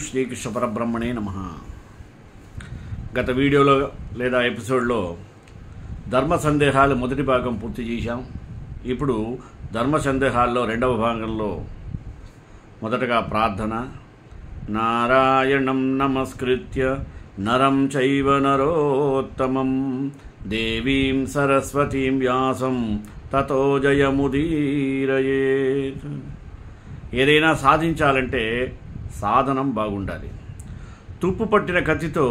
శ్రీకృష్ణ పరబ్రహ్మణే నమః. గత వీడియోలో లేదా ఎపిసోడ్లో ధర్మ సందేహాలు మొదటి భాగం పూర్తి చేశాం. ఇప్పుడు ధర్మ సందేహాల్లో రెండవ భాగంలో మొదటగా ప్రార్థన. నారాయణం నమస్కృత్య నరం చైవ నరోత్తమం దేవీం సరస్వతీం వ్యాసం తతో జయముదీరయేత్. ఏదైనా సాధించాలంటే సాధనం బాగుండాలి. తుప్పు పట్టిన కత్తితో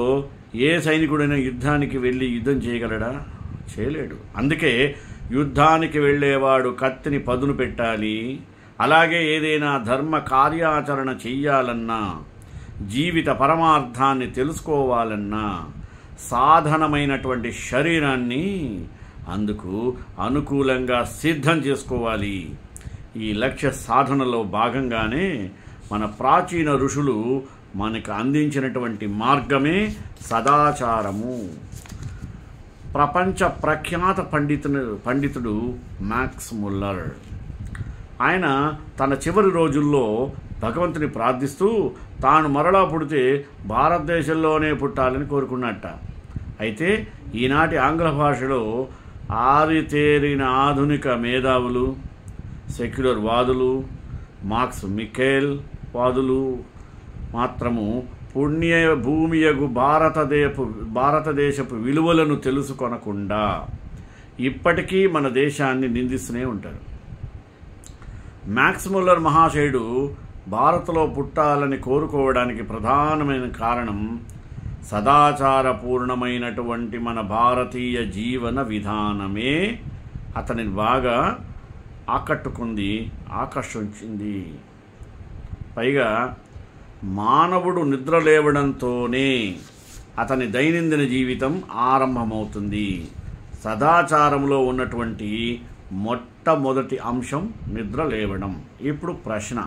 ఏ సైనికుడైనా యుద్ధానికి వెళ్ళి యుద్ధం చేయగలడా? చేయలేడు. అందుకే యుద్ధానికి వెళ్ళేవాడు కత్తిని పదును పెట్టాలి. అలాగే ఏదైనా ధర్మ కార్యాచరణ చెయ్యాలన్నా, జీవిత పరమార్థాన్ని తెలుసుకోవాలన్నా సాధనమైనటువంటి శరీరాన్ని అందుకు అనుకూలంగా సిద్ధం చేసుకోవాలి. ఈ లక్ష్య సాధనలో భాగంగానే మన ప్రాచీన ఋషులు మనకు అందించినటువంటి మార్గమే సదాచారము. ప్రపంచ ప్రఖ్యాత పండితుడు మ్యాక్స్ ముల్లర్, ఆయన తన చివరి రోజుల్లో భగవంతుని ప్రార్థిస్తూ తాను మరలా పుడితే భారతదేశంలోనే పుట్టాలని కోరుకున్నట్ట. అయితే ఈనాటి ఆంగ్ల భాషలో ఆరితేరిన ఆధునిక మేధావులు, సెక్యులర్ వాదులు, మార్క్స్ మిఖేల్ వాదులు మాత్రము పుణ్య భూమియగు భారతదేశపు విలువలను తెలుసుకొనకుండా ఇప్పటికీ మన దేశాన్ని నిందిస్తూనే ఉంటారు. మ్యాక్స్ ముల్లర్ మహాశయుడు భారత్లో పుట్టాలని కోరుకోవడానికి ప్రధానమైన కారణం సదాచారపూర్ణమైనటువంటి మన భారతీయ జీవన విధానమే అతనిని బాగా ఆకర్షించింది. పైగా మానవుడు నిద్ర లేవడంతోనే అతని దైనందిన జీవితం ఆరంభమవుతుంది. సదాచారంలో ఉన్నటువంటి మొట్టమొదటి అంశం నిద్ర లేవడం. ఇప్పుడు ప్రశ్న,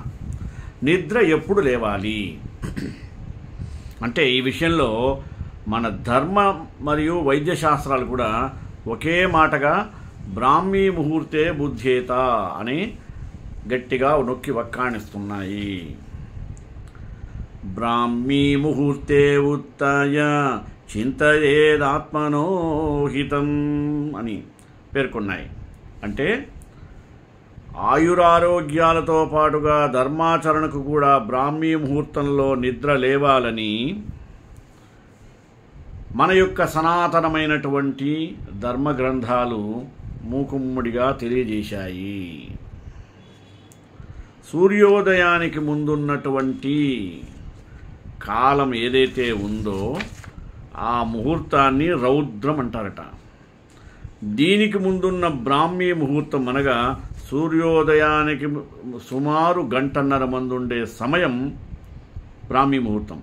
నిద్ర ఎప్పుడు లేవాలి అంటే ఈ విషయంలో మన ధర్మ మరియు వైద్య శాస్త్రాలు కూడా ఒకే మాటగా బ్రాహ్మీ ముహూర్తే బుద్ధేత అని గట్టిగా నొక్కి వక్కాణిస్తున్నాయి. బ్రాహ్మీ ముహూర్తే ఉత్తాయ చింతయేదాత్మనోహితం అని పేర్కొన్నాయి. అంటే ఆయురారోగ్యాలతో పాటుగా ధర్మాచరణకు కూడా బ్రాహ్మీ ముహూర్తంలో నిద్ర లేవాలని మన యొక్క సనాతనమైనటువంటి ధర్మ గ్రంథాలు మూకుమ్మడిగా తెలియజేశాయి. సూర్యోదయానికి ముందున్నటువంటి కాలం ఏదైతే ఉందో ఆ ముహూర్తాన్ని రౌద్రం అంటారట. దీనికి ముందున్న బ్రాహ్మీ ముహూర్తం అనగా సూర్యోదయానికి సుమారు గంటన్నర ముందుండే సమయం బ్రాహ్మీ ముహూర్తం.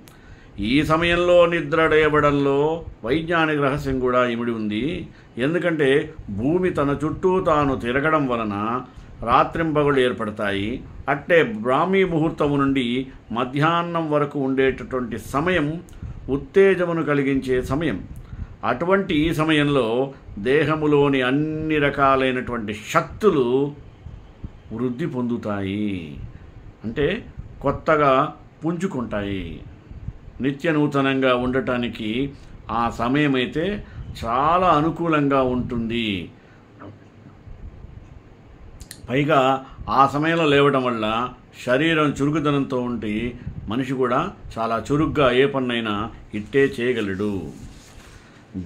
ఈ సమయంలో నిద్ర లేవడంలో వైజ్ఞానిక రహస్యం కూడా ఇమిడి ఉంది. ఎందుకంటే భూమి తన చుట్టూ తాను తిరగడం వలన రాత్రింపగలు ఏర్పడతాయి. అట్టే బ్రాహ్మీ ముహూర్తము నుండి మధ్యాహ్నం వరకు ఉండేటటువంటి సమయం ఉత్తేజమును కలిగించే సమయం. అటువంటి ఈ సమయంలో దేహములోని అన్ని రకాలైనటువంటి శక్తులు వృద్ధి పొందుతాయి, అంటే కొత్తగా పుంజుకుంటాయి. నిత్య నూతనంగా ఉండటానికి ఆ సమయం అయితే చాలా అనుకూలంగా ఉంటుంది. పైగా ఆ సమయంలో లేవడం వల్ల శరీరం చురుకుదనంతో ఉండి మనిషి కూడా చాలా చురుగ్గా ఏ పన్నైనా ఇట్టే చేయగలడు.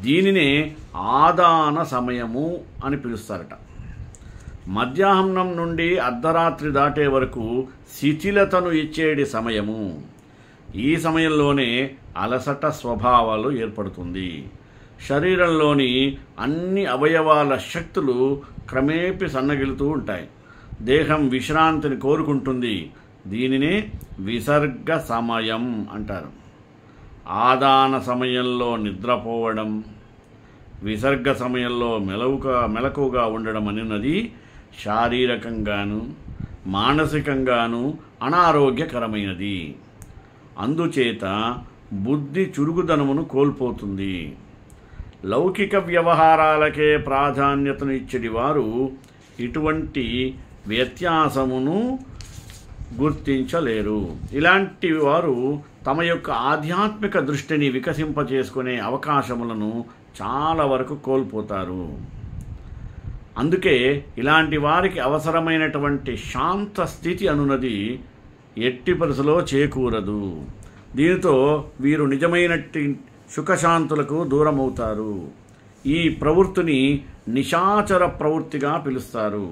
దీనినే ఆదాన సమయము అని పిలుస్తారట. మధ్యాహ్నం నుండి అర్ధరాత్రి దాటే వరకు శిథిలతను ఇచ్చేటి సమయము. ఈ సమయంలోనే అలసట స్వభావాలు ఏర్పడుతుంది. శరీరంలోని అన్ని అవయవాల శక్తులు క్రమేపీ సన్నగిలుతూ ఉంటాయి. దేహం విశ్రాంతిని కోరుకుంటుంది. దీనినే విసర్గ సమయం అంటారు. ఆదాన సమయంలో నిద్రపోవడం, విసర్గ సమయంలో మెలకుగా ఉండడం అన్నది శారీరకంగాను మానసికంగాను అనారోగ్యకరమైనది. అందుచేత బుద్ధి చురుకుదనమును కోల్పోతుంది. లౌకిక వ్యవహారాలకే ప్రాధాన్యతను ఇచ్చడి వారు ఇటువంటి వ్యత్యాసమును గుర్తించలేరు. ఇలాంటి వారు తమ యొక్క ఆధ్యాత్మిక దృష్టిని వికసింపచేసుకునే అవకాశములను చాలా వరకు కోల్పోతారు. అందుకే ఇలాంటి వారికి అవసరమైనటువంటి శాంత స్థితి అనున్నది ఎట్టి పరిస్థితిలో చేకూరదు. దీనితో వీరు నిజమైనట్టి సుఖశాంతులకు దూరమవుతారు. ఈ ప్రవృత్తిని నిశాచర ప్రవృత్తిగా పిలుస్తారు.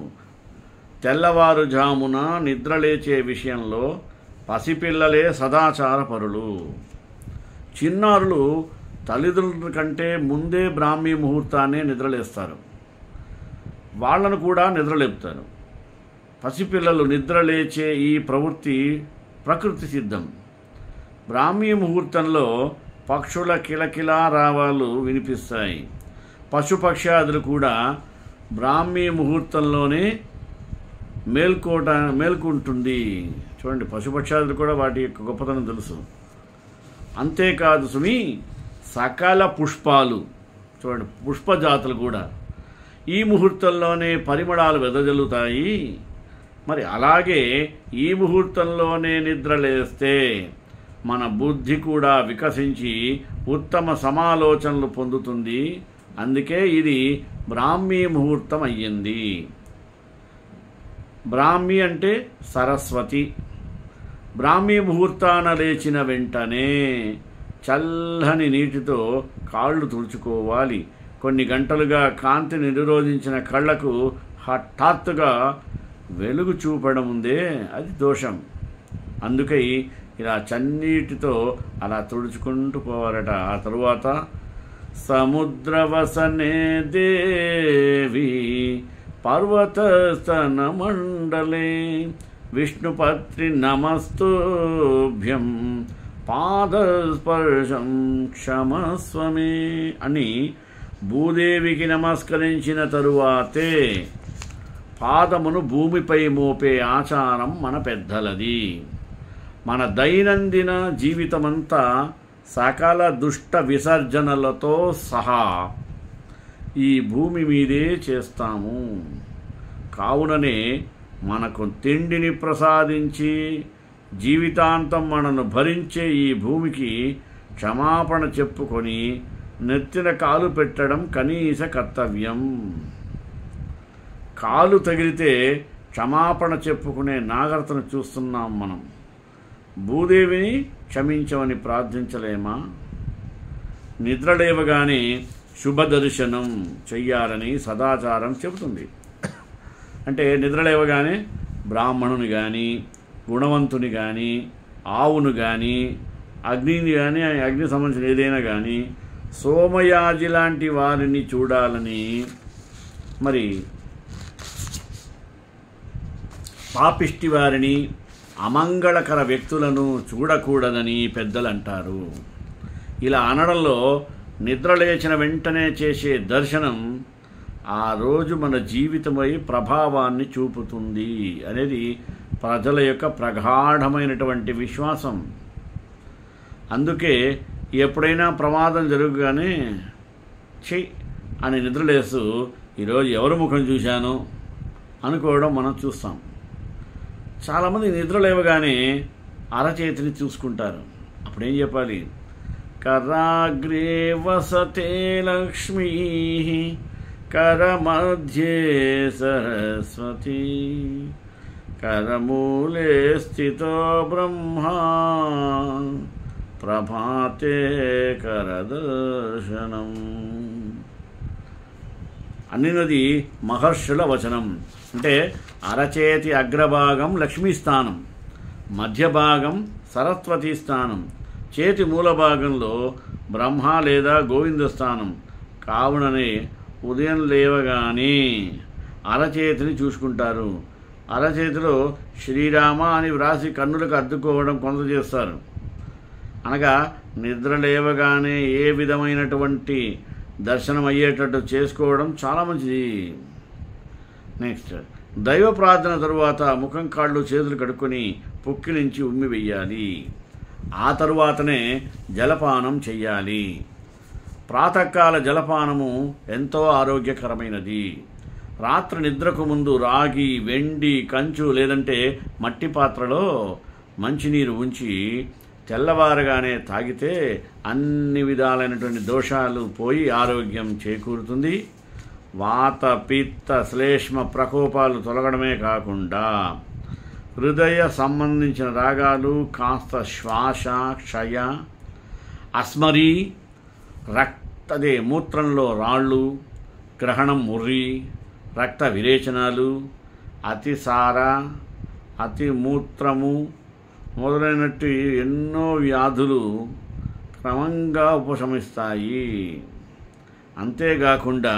తెల్లవారుజామున నిద్రలేచే విషయంలో పసిపిల్లలే సదాచార పరులు. చిన్నారులు తల్లిదండ్రుల కంటే ముందే బ్రాహ్మీ ముహూర్తాన్నే నిద్రలేస్తారు. వాళ్లను కూడా నిద్రలేపుతారు. పసిపిల్లలు నిద్రలేచే ఈ ప్రవృత్తి ప్రకృతి సిద్ధం. బ్రాహ్మీ ముహూర్తంలో పక్షుల కిలకిలా రావాలు వినిపిస్తాయి. పశుపక్షాదులు కూడా బ్రాహ్మీ ముహూర్తంలోనే మేల్కొంటుంది. చూడండి, పశుపక్షాదులు కూడా వాటి యొక్క గొప్పతనం తెలుసు. అంతేకాదు సుమి, సకల పుష్పాలు చూడండి, పుష్పజాతులు కూడా ఈ ముహూర్తంలోనే పరిమళాలు వెదజల్లుతాయి. మరి అలాగే ఈ ముహూర్తంలోనే నిద్రలేస్తే మన బుద్ధి కూడా వికసించి ఉత్తమ సమాలోచనలు పొందుతుంది. అందుకే ఇది బ్రాహ్మీ ముహూర్తం అయ్యింది. బ్రాహ్మీ అంటే సరస్వతి. బ్రాహ్మీ ముహూర్తాన లేచిన వెంటనే చల్లని నీటితో కాళ్ళు తుడుచుకోవాలి. కొన్ని గంటలుగా కాంతిని నిరోధించిన కళ్ళకు హఠాత్తుగా వెలుగు చూపడం ఉందే, అది దోషం. అందుకై ఇలా చన్నీటితో అలా తుడుచుకుంటూ పోవాలట. ఆ తరువాత సముద్రవసనే దేవి పర్వతస్తన మండలే విష్ణుపత్రి నమస్తోభ్యం పాదస్పర్శం క్షమస్వమే అని భూదేవికి నమస్కరించిన తరువాతే పాదమును భూమిపై మోపే ఆచారం మన పెద్దలది. మన దైనందిన జీవితమంతా సకల దుష్ట విసర్జనలతో సహా ఈ భూమి మీదే చేస్తాము. కావుననే మనకు తిండిని ప్రసాదించి జీవితాంతం మనను భరించే ఈ భూమికి క్షమాపణ చెప్పుకొని నెత్తిన కాలు పెట్టడం కనీస కర్తవ్యం. కాలు తగిలితే క్షమాపణ చెప్పుకునే నాగరికతను చూస్తున్నాం మనం. భూదేవిని క్షమించమని ప్రార్థించలేమా? నిద్రలేవగానే శుభ దర్శనం చెయ్యాలని సదాచారం చెబుతుంది. అంటే నిద్రలేవగానే బ్రాహ్మణుని కానీ, గుణవంతుని కానీ, ఆవును కానీ, అగ్నిని కానీ, అగ్ని సంబంధించిన ఏదైనా కానీ, సోమయాజి లాంటి వారిని చూడాలని, మరి పాపిష్టి వారిని, అమంగళకర వ్యక్తులను చూడకూడదని పెద్దలు అంటారు. ఇలా అనడంలో నిద్రలేచిన వెంటనే చేసే దర్శనం ఆ రోజు మన జీవితమై ప్రభావాన్ని చూపుతుంది అనేది ప్రజల యొక్క ప్రగాఢమైనటువంటి విశ్వాసం. అందుకే ఎప్పుడైనా ప్రమాదం జరగగానే ఛీ అని నిద్రలేస్తూ ఈరోజు ఎవరి ముఖం చూశాను అనుకోవడం మనం చూస్తాం. చాలామంది నిద్రలేవగానే అరచేతిని చూసుకుంటారు. అప్పుడేం చెప్పాలి? కరాగ్రే వసతే లక్ష్మీ కరమధ్యే సరస్వతి కరమూలే స్థితో బ్రహ్మా ప్రభాతే కరదర్శనం అన్నది మహర్షుల వచనం. అంటే అరచేతి అగ్రభాగం లక్ష్మీ స్థానం, మధ్య భాగం సరస్వతి స్థానం, చేతి మూల భాగంలో బ్రహ్మ లేదా గోవింద స్థానం. కావుననే ఉదయం లేవగానే అరచేతిని చూసుకుంటారు. అరచేతిలో శ్రీరామ అని వ్రాసి కన్నులకు అద్దుకోవడం కొంత చేస్తారు. అనగా నిద్ర లేవగానే ఏ విధమైనటువంటి దర్శనం అయ్యేటట్టు చేసుకోవడం చాలా మంచిది. నెక్స్ట్, దైవ ప్రార్థన తరువాత ముఖం, కాళ్ళు, చేతులు కడుక్కొని పుక్కిలించి ఉమ్మి వెయ్యాలి. ఆ తరువాతనే జలపానం చెయ్యాలి. ప్రాతకాల జలపానము ఎంతో ఆరోగ్యకరమైనది. రాత్రి నిద్రకు ముందు రాగి, వెండి, కంచు లేదంటే మట్టి పాత్రలో మంచినీరు ఉంచి తెల్లవారగానే తాగితే అన్ని విధాలైనటువంటి దోషాలు పోయి ఆరోగ్యం చేకూరుతుంది. వాత పిత్త శ్లేష్మ ప్రకోపాలు తొలగడమే కాకుండా హృదయ సంబంధించిన రాగాలు, కాస్త శ్వాస క్షయ, అస్మరి, అదే మూత్రంలో రాళ్ళు, గ్రహణం ముర్రి, రక్త విరేచనాలు, అతిసార, అతి మూత్రము మొదలైనట్టు ఎన్నో వ్యాధులు క్రమంగా ఉపశమిస్తాయి. అంతేకాకుండా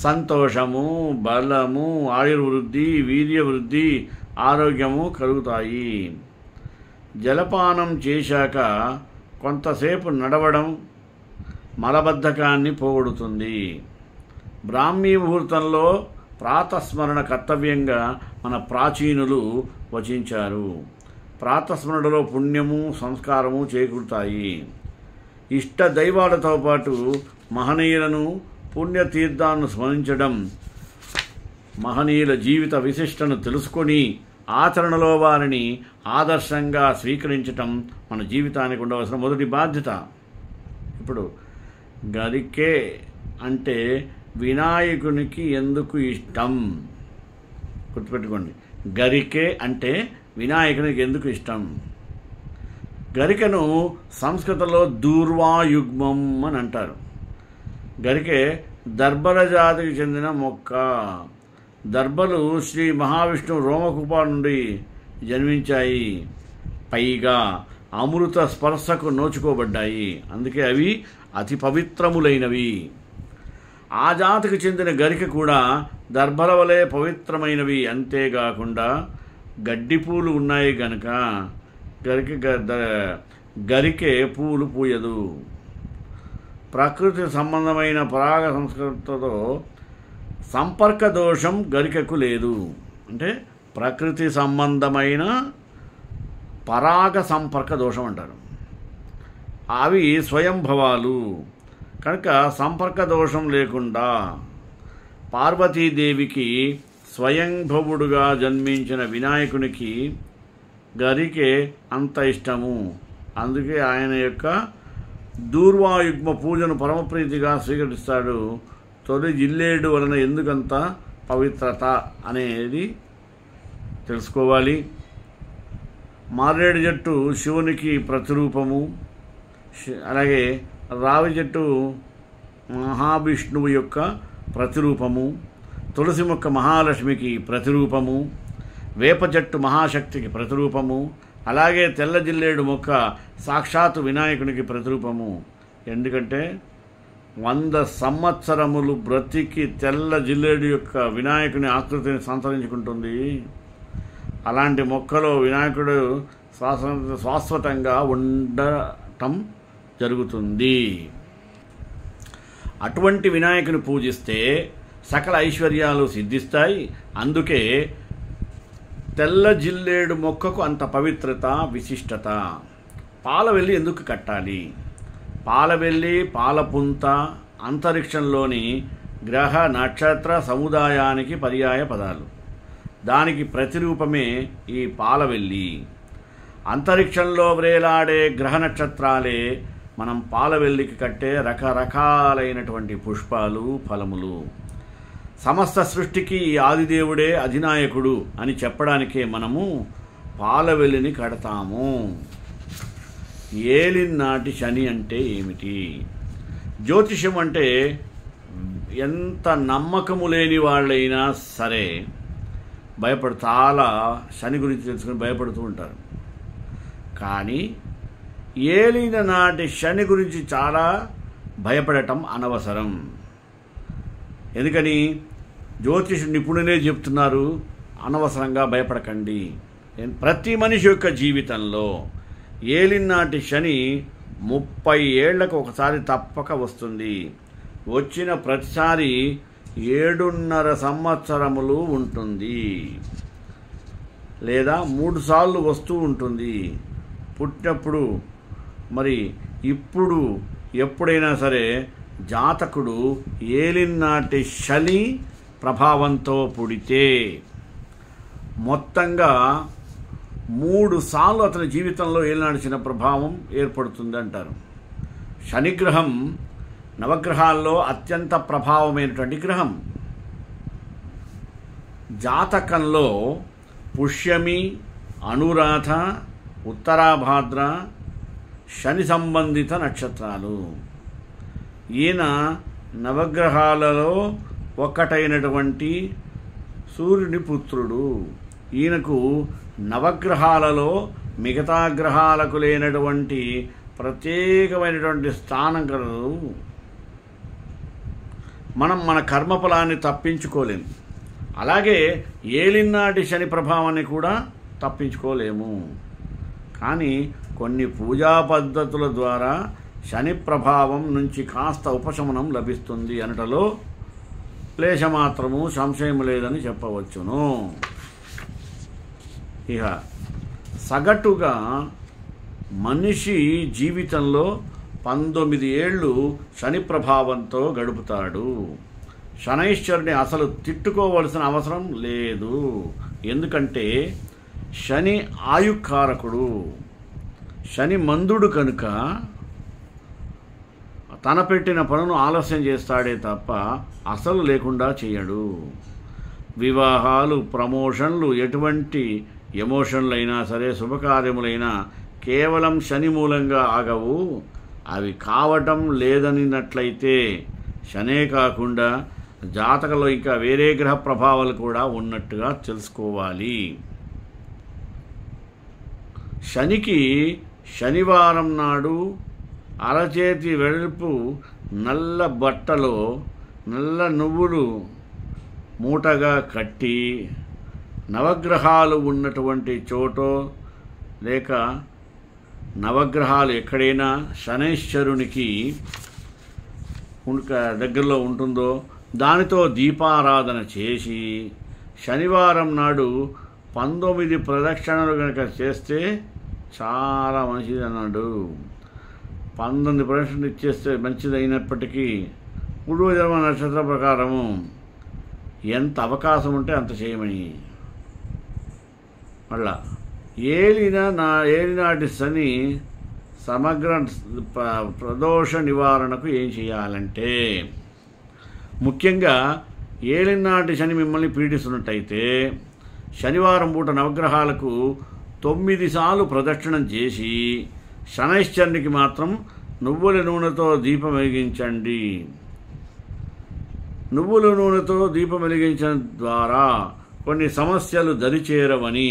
సంతోషము, బలము, ఆయుర్వృద్ధి, వీర్యవృద్ధి, ఆరోగ్యము కలుగుతాయి. జలపానం చేశాక కొంతసేపు నడవడం మలబద్ధకాన్ని పోగొడుతుంది. బ్రాహ్మీ ముహూర్తంలో ప్రాతస్మరణ కర్తవ్యంగా మన ప్రాచీనులు వచించారు. ప్రాతస్మరణలో పుణ్యము, సంస్కారము చేకూరుతాయి. ఇష్ట దైవాలతో పాటు మహనీయులను, పుణ్యతీర్థాలను స్మరించడం, మహనీయుల జీవిత విశిష్టను తెలుసుకొని ఆచరణలో వారిని ఆదర్శంగా స్వీకరించటం మన జీవితానికి ఉండవలసిన మొదటి బాధ్యత. ఇప్పుడు గరికే అంటే వినాయకునికి ఎందుకు ఇష్టం? గుర్తుపెట్టుకోండి, గరికే అంటే వినాయకునికి ఎందుకు ఇష్టం? గరికను సంస్కృతంలో దూర్వాయుగ్మం అని అంటారు. గరికే దర్భల జాతికి చెందిన మొక్క. దర్భలు శ్రీ మహావిష్ణువు రోమకూప నుండి జన్మించాయి. పైగా అమృత స్పర్శకు నోచుకోబడ్డాయి. అందుకే అవి అతి పవిత్రములైనవి. ఆ జాతికి చెందిన గరిక కూడా దర్భల వలె పవిత్రమైనవి. అంతేకాకుండా గడ్డి పూలు ఉన్నాయి గనక గరికే పూలు పూయదు. ప్రకృతి సంబంధమైన పరాగ సంస్కృతితో సంపర్క దోషం గరికకు లేదు. అంటే ప్రకృతి సంబంధమైన పరాగ సంపర్క దోషం అంటారు. అవి స్వయంభవాలు కనుక సంపర్క దోషం లేకుండా పార్వతీదేవికి స్వయంభవుడుగా జన్మించిన వినాయకునికి గరికే అంత ఇష్టము. అందుకే ఆయన యొక్క దూర్వాయుగ్మ పూజను పరమప్రీతిగా స్వీకరిస్తాడు. తొలి జిల్లేడు వలన ఎందుకంత పవిత్రత అనేది తెలుసుకోవాలి. మారేడు చెట్టు శివునికి ప్రతిరూపము, అలాగే రావి చెట్టు మహావిష్ణువు యొక్క ప్రతిరూపము, తులసి మొక్క మహాలక్ష్మికి ప్రతిరూపము, వేప చెట్టు మహాశక్తికి ప్రతిరూపము, అలాగే తెల్ల జిల్లేడు మొక్క సాక్షాత్తు వినాయకునికి ప్రతిరూపము. ఎందుకంటే 100 సంవత్సరములు బ్రతికి తెల్ల జిల్లేడు యొక్క వినాయకుని ఆకృతిని సంతరించుకుంటుంది. అలాంటి మొక్కలో వినాయకుడు శాశ్వతంగా ఉండటం జరుగుతుంది. అటువంటి వినాయకుని పూజిస్తే సకల ఐశ్వర్యాలు సిద్ధిస్తాయి. అందుకే తెల్ల జిల్లేడు మొక్కకు అంత పవిత్రత, విశిష్టత. పాలవెల్లి ఎందుకు కట్టాలి? పాలవెల్లి, పాలపుంత అంతరిక్షంలోని గ్రహ నక్షత్ర సముదాయానికి పర్యాయ పదాలు. దానికి ప్రతిరూపమే ఈ పాలవెల్లి. అంతరిక్షంలో వ్రేలాడే గ్రహ నక్షత్రాలే మనం పాలవెల్లికి కట్టే రకరకాలైనటువంటి పుష్పాలు, ఫలములు. సమస్త సృష్టికి ఈ ఆదిదేవుడే అధినాయకుడు అని చెప్పడానికే మనము పాలవెల్లిని కడతాము. ఏలినాటి శని అంటే ఏమిటి? జ్యోతిష్యం అంటే ఎంత నమ్మకము లేని వాళ్ళైనా సరే చాలా శని గురించి తెలుసుకుని భయపడుతూ ఉంటారు. కానీ ఏలిన నాటి శని గురించి చాలా భయపడటం అనవసరం. ఎందుకని? జ్యోతిష నిపుణులే చెప్తున్నారు, అనవసరంగా భయపడకండి. ప్రతి మనిషి యొక్క జీవితంలో ఏలినాటి శని 30 ఏళ్లకు ఒకసారి తప్పక వస్తుంది. వచ్చిన ప్రతిసారి 7.5 సంవత్సరములు ఉంటుంది, లేదా 3 సార్లు వస్తూ ఉంటుంది. పుట్టినప్పుడు మరి ఇప్పుడు ఎప్పుడైనా సరే జాతకుడు ఏలినాటి శని ప్రభావంతో పుడితే మొత్తంగా 3 సార్లు అతని జీవితంలో ఏలినాటి శని ప్రభావం ఏర్పడుతుంది అంటారు. శనిగ్రహం నవగ్రహాల్లో అత్యంత ప్రభావమైనటువంటి గ్రహం. జాతకంలో పుష్యమి, అనురాధ, ఉత్తరాభాద్ర శని సంబంధిత నక్షత్రాలు. ఈయన నవగ్రహాలలో ఒక్కటైనటువంటి సూర్యుని పుత్రుడు. ఈయనకు నవగ్రహాలలో మిగతా గ్రహాలకు లేనటువంటి ప్రత్యేకమైనటువంటి స్థానం కలదు. మనం మన కర్మఫలాన్ని తప్పించుకోలేము. అలాగే ఏలినాటి శని ప్రభావాన్ని కూడా తప్పించుకోలేము. కానీ కొన్ని పూజా పద్ధతుల ద్వారా శని ప్రభావం నుంచి కాస్త ఉపశమనం లభిస్తుంది అనటలో లేశమాత్రము సంశయం లేదని చెప్పవచ్చును. ఇక సగటుగా మనిషి జీవితంలో 19 ఏళ్ళు శని ప్రభావంతో గడుపుతాడు. శనైశ్వరుని అసలు తిట్టుకోవలసిన అవసరం లేదు. ఎందుకంటే శని ఆయుకారకుడు, శని మందుడు కనుక తన పెట్టిన పనును ఆలస్యం చేస్తాడే తప్ప అసలు లేకుండా చేయడు. వివాహాలు, ప్రమోషన్లు, ఎటువంటి ఎమోషన్లు అయినా సరే, శుభకార్యములైనా కేవలం శని మూలంగా ఆగవు. అవి కావటం లేదనినట్లయితే శనే కాకుండా జాతకంలో ఇంకా వేరే గ్రహ ప్రభావాలు కూడా ఉన్నట్టుగా తెలుసుకోవాలి. శనికి శనివారం నాడు అరచేతి వెడల్పు నల్ల బట్టలో నల్ల నువ్వులు మూటగా కట్టి నవగ్రహాలు ఉన్నటువంటి చోటో లేక నవగ్రహాలు ఎక్కడైనా శనైశ్వరునికి దగ్గరలో ఉంటుందో దానితో దీపారాధన చేసి శనివారం నాడు 19 ప్రదక్షిణలు కనుక చేస్తే చాలా మంచిది అన్నాడు. 19 ప్రదక్షిణలు ఇచ్చేస్తే మంచిది అయినప్పటికీ పూర్వజన్మ నక్షత్ర ప్రకారము ఎంత అవకాశం ఉంటే అంత చేయమని. మళ్ళా ఏలినాటి శని సమగ్ర ప్రదోష నివారణకు ఏం చేయాలంటే, ముఖ్యంగా ఏలినాటి శని మిమ్మల్ని పీడిస్తున్నట్టయితే శనివారం పూట నవగ్రహాలకు 9 సార్లు ప్రదక్షిణం చేసి శనైశ్చరునికి మాత్రం నువ్వుల నూనెతో దీపం వెలిగించండి. నువ్వుల నూనెతో దీపం వెలిగించడం ద్వారా కొన్ని సమస్యలు దరిచేరవని,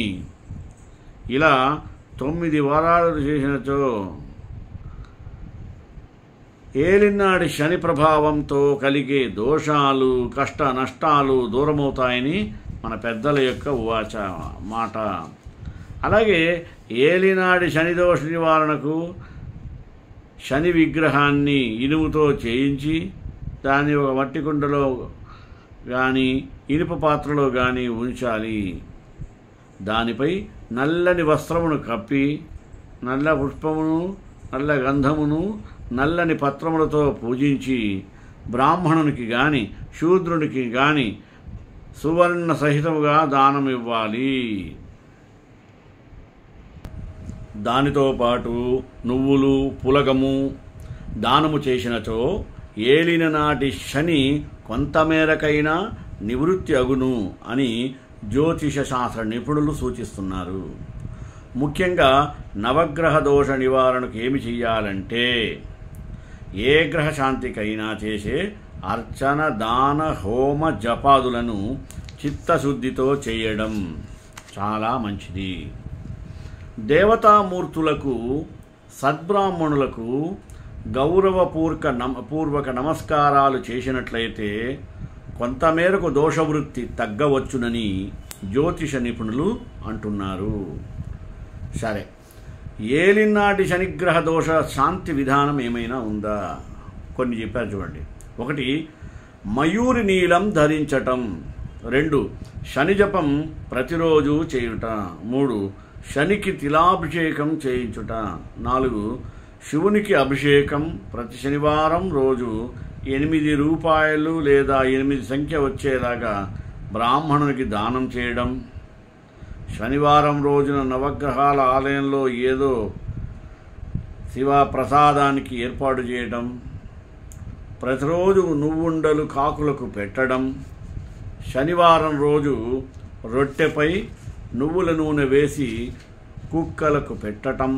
ఇలా 9 వారాలు చేసినచో ఏలినాటి శని ప్రభావంతో కలిగే దోషాలు, కష్ట నష్టాలు దూరమవుతాయని మన పెద్దల యొక్క మాట. అలాగే ఏలినాటి శని దోష నివారణకు శని విగ్రహాన్ని ఇనుముతో చేయించి దాన్ని ఒక మట్టి కుండలో కానీ ఇనుప పాత్రలో కానీ ఉంచాలి. దానిపై నల్లని వస్త్రమును కప్పి నల్ల పుష్పమును, నల్ల గంధమును, నల్లని పత్రములతో పూజించి బ్రాహ్మణునికి కానీ శూద్రునికి కానీ సువర్ణ సహితముగా దానం ఇవ్వాలి. దానితో పాటు నువ్వులు, పులగము దానము చేసినచో ఏలిన నాటి శని కొంతమేరకైనా నివృత్తి అగును అని జ్యోతిష శాస్త్ర నిపుణులు సూచిస్తున్నారు. ముఖ్యంగా నవగ్రహ దోష నివారణకు ఏమి చెయ్యాలంటే, ఏ గ్రహ శాంతికైనా చేసే అర్చన, దాన, హోమ, జపాదులను చిత్తశుద్ధితో చేయడం చాలా మంచిది. దేవతామూర్తులకు, సద్బ్రాహ్మణులకు గౌరవపూర్వక నమస్కారాలు చేసినట్లయితే కొంతమేరకు దోషవృత్తి తగ్గవచ్చునని జ్యోతిష నిపుణులు అంటున్నారు. సరే, ఏలినాటి శనిగ్రహ దోష శాంతి విధానం ఏమైనా ఉందా? కొన్ని చెప్పారు చూడండి. 1, మయూరి నీలం ధరించటం. 2, శని జపం ప్రతిరోజు చేయుట. 3, శనికి తిలాభిషేకం చేయించుట. 4, శివునికి అభిషేకం ప్రతి శనివారం రోజు 8 రూపాయలు లేదా 8 సంఖ్య వచ్చేలాగా బ్రాహ్మణునికి దానం చేయడం. శనివారం రోజున నవగ్రహాల ఆలయంలో ఏదో శివ ప్రసాదానికి ఏర్పాటు చేయడం, ప్రతిరోజు నువ్వుండలు కాకులకు పెట్టడం, శనివారం రోజు రొట్టెపై నువ్వుల నూనె వేసి కుక్కలకు పెట్టటం,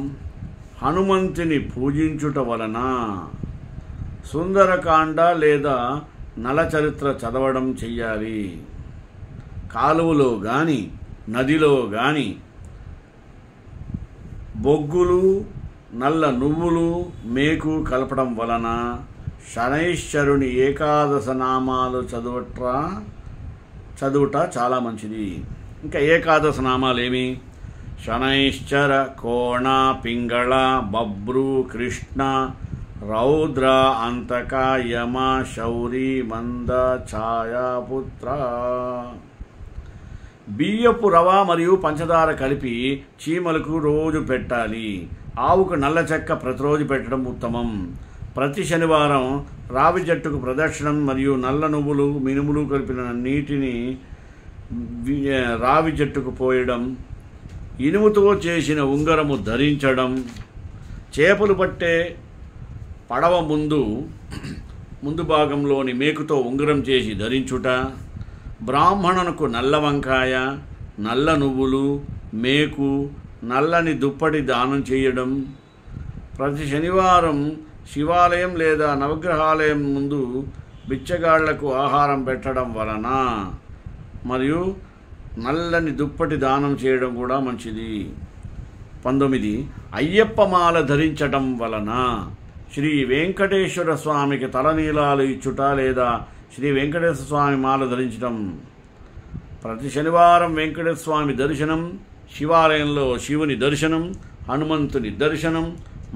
హనుమంతుని పూజించుట వలన సుందరకాండ లేదా నలచరిత్ర చదవడం చెయ్యాలి. కాలువలో కానీ నదిలో కానీ బొగ్గులు నల్ల నువ్వులు మేకు కలపడం వలన శనైశ్వరుని ఏకాదశ నామాలు చదువుట చాలా మంచిది. ఇంకా ఏకాదశ నామాలు ఏమి? శనైశ్చర, కోణ, పింగళ, బబ్రు, కృష్ణ, రౌద్ర, అంతక, యమ, శౌరి, మంద, ఛాయాపుత్ర. బియ్యపు రవ మరియు పంచదార కలిపి చీమలకు రోజు పెట్టాలి. ఆవుకు నల్ల చెక్క ప్రతిరోజు పెట్టడం ఉత్తమం. ప్రతి శనివారం రావి చెట్టుకు ప్రదక్షిణం మరియు నల్ల నువ్వులు మినుములు కలిపిన నీటిని రావి చెట్టుకు పోయడం, ఇనుముతో చేసిన ఉంగరము ధరించడం, చేపలు పట్టే పడవ ముందు భాగంలోని మేకుతో ఉంగరం చేసి ధరించుట, బ్రాహ్మణునకు నల్ల వంకాయ, నల్ల నువ్వులు, మేకు, నల్లని దుప్పటి దానం చేయడం, ప్రతి శనివారం శివాలయం లేదా నవగ్రహాలయం ముందు బిచ్చగాళ్లకు ఆహారం పెట్టడం వలన మరియు నల్లని దుప్పటి దానం చేయడం కూడా మంచిది. 19. అయ్యప్ప మాల ధరించటం వలన శ్రీ వెంకటేశ్వర స్వామికి తలనీలాలు ఇచ్చుట లేదా శ్రీ వెంకటేశ్వర స్వామి మాల ధరించటం. ప్రతి శనివారం వెంకటేశ్వర స్వామి దర్శనం, శివాలయంలో శివుని దర్శనం, హనుమంతుని దర్శనం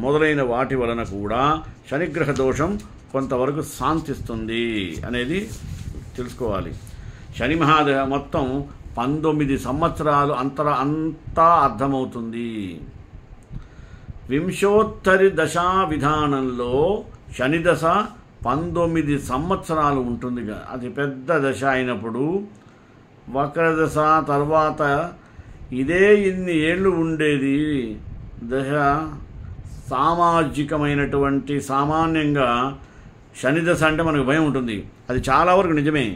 మొదలైన వాటి వలన కూడా శనిగ్రహ దోషం కొంతవరకు శాంతిస్తుంది అనేది తెలుసుకోవాలి. శని మహాదేవ మొత్తం 19 సంవత్సరాలు అంతా అర్థమవుతుంది. వింశోత్తరి దశా విధానంలో శని దశ 19 సంవత్సరాలు ఉంటుంది. అది పెద్ద దశ అయినప్పుడు వక్రదశ తర్వాత ఇదే ఇన్ని ఏళ్ళు ఉండేది దశ. సామాజికమైనటువంటి సామాన్యంగా శని దశ అంటే మనకు భయం ఉంటుంది. అది చాలా వరకు నిజమే.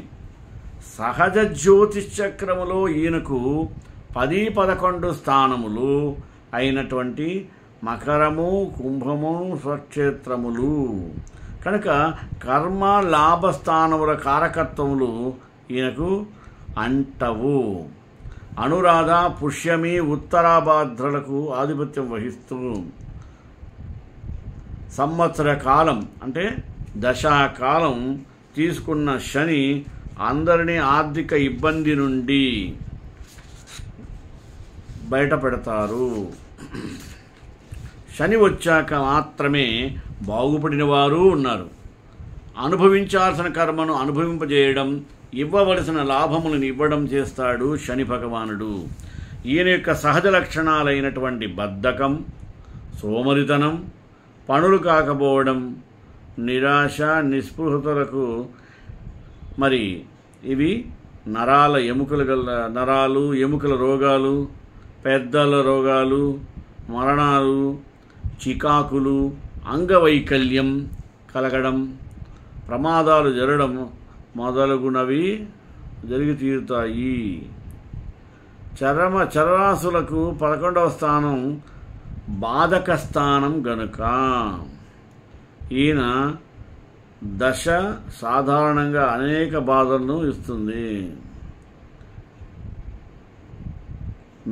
సహజ జ్యోతిష్ చక్రములో ఈయనకు 10-11 స్థానములు అయినటువంటి మకరము, కుంభము, స్వక్షేత్రములు కనుక కర్మ లాభస్థానముల కారకత్వములు ఈయనకు అంటవు. అనురాధ, పుష్యమి, ఉత్తరాభాద్రలకు ఆధిపత్యం వహిస్తూ సంవత్సర కాలం అంటే దశాకాలం తీసుకున్న శని అందరినీ ఆర్థిక ఇబ్బంది నుండి బయటపెడతారు. శని వచ్చాక మాత్రమే బాగుపడిన వారు ఉన్నారు. అనుభవించాల్సిన కర్మను అనుభవింపజేయడం, ఇవ్వవలసిన లాభములను ఇవ్వడం చేస్తాడు శని భగవానుడు. ఈయన యొక్క సహజ లక్షణాలైనటువంటి బద్ధకం, సోమరితనం, పనులు కాకపోవడం, నిరాశ, నిస్పృహతలకు మరి ఇవి నరాలు ఎముకల రోగాలు, పెద్దల రోగాలు, మరణాలు, చికాకులు, అంగవైకల్యం కలగడం, ప్రమాదాలు జరగడం మొదలగునవి జరిగి తీరుతాయి. చరరాశులకు 11వ స్థానం బాధక స్థానం గనుక ఈయన దశ సాధారణంగా అనేక బాధలను ఇస్తుంది.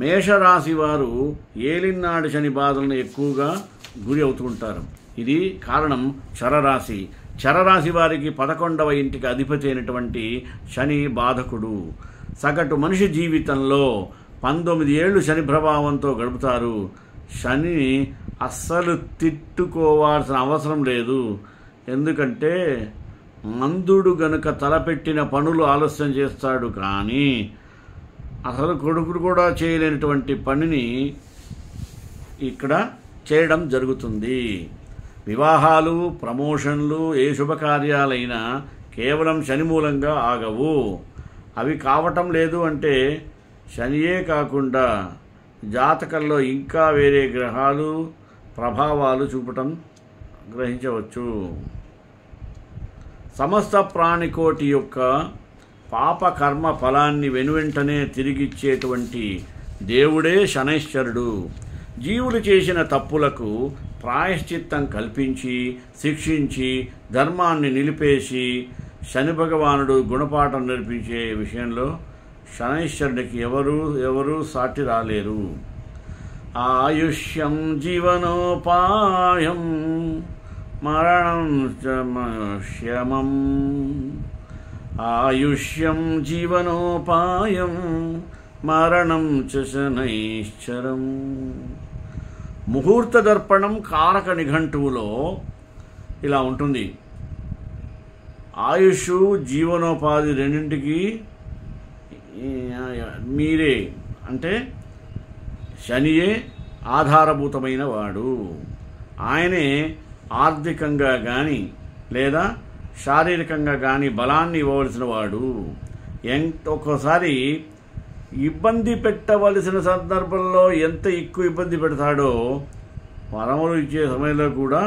మేషరాశి వారు ఏలినాడు శని బాధలను ఎక్కువగా గురి అవుతుంటారు. ఇది కారణం చరరాశి. చరరాశి వారికి 11వ ఇంటికి అధిపతి అయినటువంటి శని బాధకుడు. సగటు మనిషి జీవితంలో 19 ఏళ్ళు శని ప్రభావంతో గడుపుతారు. శనిని అస్సలు తిట్టుకోవాల్సిన అవసరం లేదు. ఎందుకంటే మందుడు గనుక తలపెట్టిన పనులు ఆలస్యం చేస్తాడు, కానీ అసలు కొడుకుడు కూడా చేయలేనటువంటి పనిని ఇక్కడ చేయడం జరుగుతుంది. వివాహాలు, ప్రమోషన్లు, ఏ శుభకార్యాలైనా కేవలం శని మూలంగా ఆగవు. అవి కావటం లేదు అంటే శనియే కాకుండా జాతకంలో ఇంకా వేరే గ్రహాలు ప్రభావాలు చూపటం గ్రహించవచ్చు. సమస్త ప్రాణికోటి యొక్క పాప కర్మ ఫలాన్ని వెనువెంటనే తిరిగిచ్చేటువంటి దేవుడే శనైశ్వరుడు. జీవులు చేసిన తప్పులకు ప్రాయశ్చిత్తం కల్పించి శిక్షించి ధర్మాన్ని నిలిపేసి శని భగవానుడు గుణపాఠం నేర్పించే విషయంలో శనైశ్వరుడికి ఎవరు సాటి రాలేరు. ఆయుష్యం జీవనోపాయం మరణం శమం. ఆయుష్యం జీవనోపాయం మరణం చ శనైశ్చరం. ముహూర్త దర్పణం కారక నిఘంటువులో ఇలా ఉంటుంది. ఆయుష్ జీవనోపాధి రెండింటికి మీరే అంటే శనియే ఆధారభూతమైన వాడు. ఆయనే ఆర్థికంగా కానీ లేదా శారీరకంగా కానీ బలాన్ని ఇవ్వవలసిన వాడు. ఒక్కోసారి ఇబ్బంది పెట్టవలసిన సందర్భంలో ఎంత ఎక్కువ ఇబ్బంది పెడతాడో వరములు ఇచ్చే సమయంలో కూడా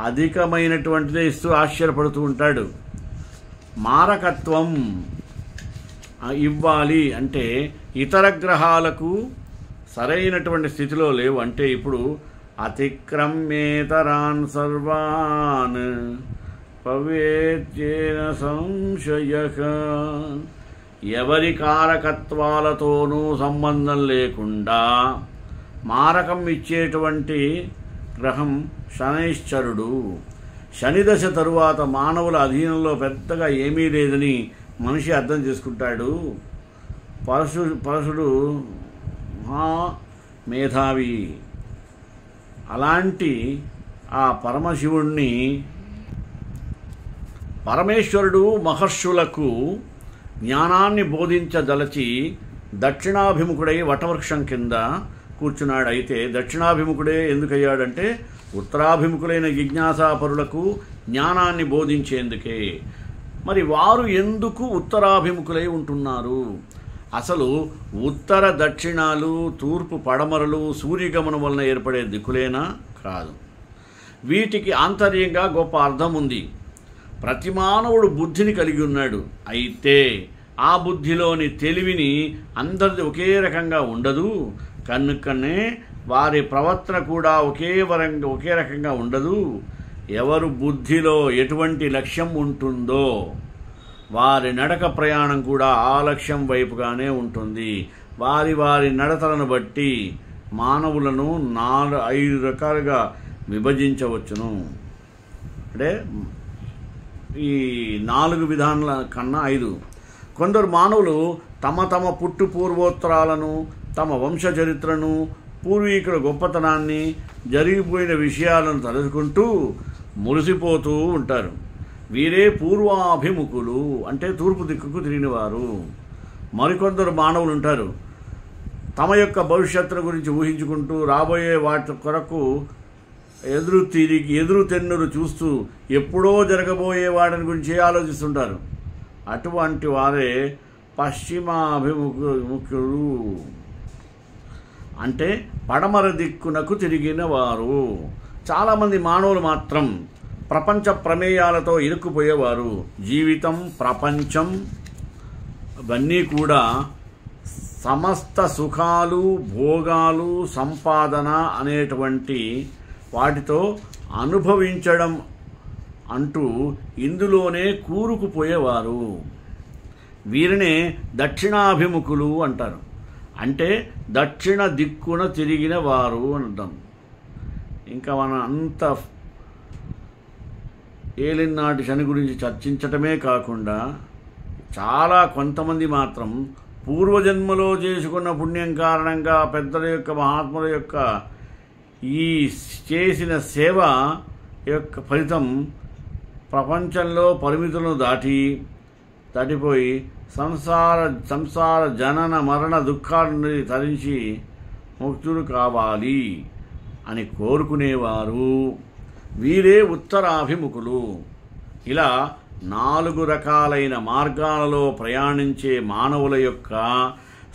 అధికమైనటువంటిదే ఇస్తూ ఆశ్చర్యపడుతూ ఉంటాడు. మారకత్వం ఇవ్వాలి అంటే ఇతర గ్రహాలకు సరైనటువంటి స్థితిలో లేవు. అంటే ఇప్పుడు అతిక్రమ్యేతరాన్ సర్వాన్ పవేత్యేన సంశయః. ఎవరి కారకత్వాలతోనూ సంబంధం లేకుండా మారకం ఇచ్చేటువంటి గ్రహం శనైశ్చరుడు. శనిదశ తరువాత మానవుల అధీనంలో పెద్దగా ఏమీ లేదని మనిషి అర్థం చేసుకుంటాడు. పరశుడు మేధావి. అలాంటి ఆ పరమశివుణ్ణి పరమేశ్వరుడు మహర్షులకు జ్ఞానాన్ని బోధించదలచి దక్షిణాభిముఖుడై వటవృక్షం కింద కూర్చున్నాడు. అయితే దక్షిణాభిముఖుడే ఎందుకయ్యాడంటే ఉత్తరాభిముఖులైన జిజ్ఞాసాపరులకు జ్ఞానాన్ని బోధించేందుకే. మరి వారు ఎందుకు ఉత్తరాభిముఖులై ఉంటున్నారు? అసలు ఉత్తర దక్షిణాలు తూర్పు పడమరలు సూర్యగమనం వలన ఏర్పడే దిక్కులేనా? కాదు. వీటికి ఆంతర్యంగా గొప్ప అర్థం ఉంది. ప్రతి మానవుడు బుద్ధిని కలిగి ఉన్నాడు. అయితే ఆ బుద్ధిలోని తెలివిని అందరిది ఒకే రకంగా ఉండదు. కనుకనే వారి ప్రవర్తన కూడా ఒకే రకంగా ఉండదు. ఎవరు బుద్ధిలో ఎటువంటి లక్ష్యం ఉంటుందో వారి నడక ప్రయాణం కూడా ఆ లక్ష్యం వైపుగానే ఉంటుంది. వారి నడతలను బట్టి మానవులను 5 రకాలుగా విభజించవచ్చును. అంటే ఈ 4 విధానాల కన్నా 5. కొందరు మానవులు తమ పుట్టు పూర్వోత్తరాలను, తమ వంశచరిత్రను, పూర్వీకుల గొప్పతనాన్ని, జరిగిపోయిన విషయాలను తలుచుకుంటూ మురిసిపోతూ ఉంటారు. వీరే పూర్వాభిముఖులు, అంటే తూర్పు దిక్కుకు తిరిగినవారు. మరికొందరు మానవులు ఉంటారు, తమ యొక్క భవిష్యత్తును గురించి ఊహించుకుంటూ రాబోయే వాటి కొరకు ఎదురు తెన్నులు చూస్తూ ఎప్పుడో జరగబోయే వాటిని గురించి ఆలోచిస్తుంటారు. అటువంటి వారే పశ్చిమాభిముఖులు, అంటే పడమర దిక్కునకు తిరిగిన వారు. చాలామంది మానవులు మాత్రం ప్రపంచ ప్రమేయాలతో ఇరుక్కుపోయేవారు. జీవితం, ప్రపంచం ఇవన్నీ కూడా సమస్త సుఖాలు, భోగాలు, సంపాదన అనేటువంటి వాటితో అనుభవించడం అంటూ ఇందులోనే కూరుకుపోయేవారు. వీరినే దక్షిణాభిముఖులు అంటారు. అంటే దక్షిణ దిక్కున తిరిగిన వారు అంటాం. ఇంకా మనం అంత ఏలినాటి శని గురించి చర్చించటమే కాకుండా కొంతమంది మాత్రం పూర్వజన్మలో చేసుకున్న పుణ్యం కారణంగా పెద్దల యొక్క, మహాత్ముల యొక్క ఈ చేసిన సేవ యొక్క ఫలితం ప్రపంచంలో పరిమితులను దాటిపోయి సంసార జనన మరణ దుఃఖాలను తరించి ముక్తులు కావాలి అని కోరుకునేవారు. వీరే ఉత్తరాభిముఖులు. ఇలా 4 రకాలైన మార్గాలలో ప్రయాణించే మానవుల యొక్క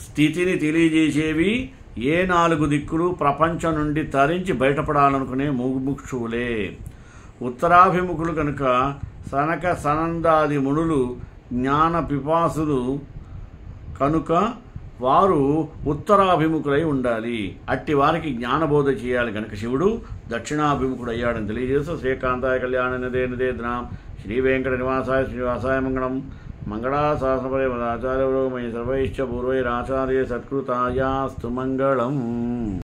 స్థితిని తెలియజేసేవి ఏ 4 దిక్కులు ప్రపంచం నుండి తరించి బయటపడాలనుకునే ముముక్షువులే. ఉత్తరాభిముఖులు కనుక సనక సనందాది మునులు జ్ఞాన పిపాసులు కనుక వారు ఉత్తరాభిముఖులై ఉండాలి. అట్టి వారికి జ్ఞానబోధ చేయాలి కనుక శివుడు దక్షిణాభిముఖుడు అయ్యాడని తెలియజేస్తూ శ్రీకాంతాయ కళ్యాణ నిదే నిదేద్రాం శ్రీ వెంకట నివాసాయ శ్రీనివాసాయ మంగళం మంగళాశాసనపరే ఆచార్య సర్వైశ్చ పూర్వైరాచార్య సత్కృతాయాస్తు మంగళం.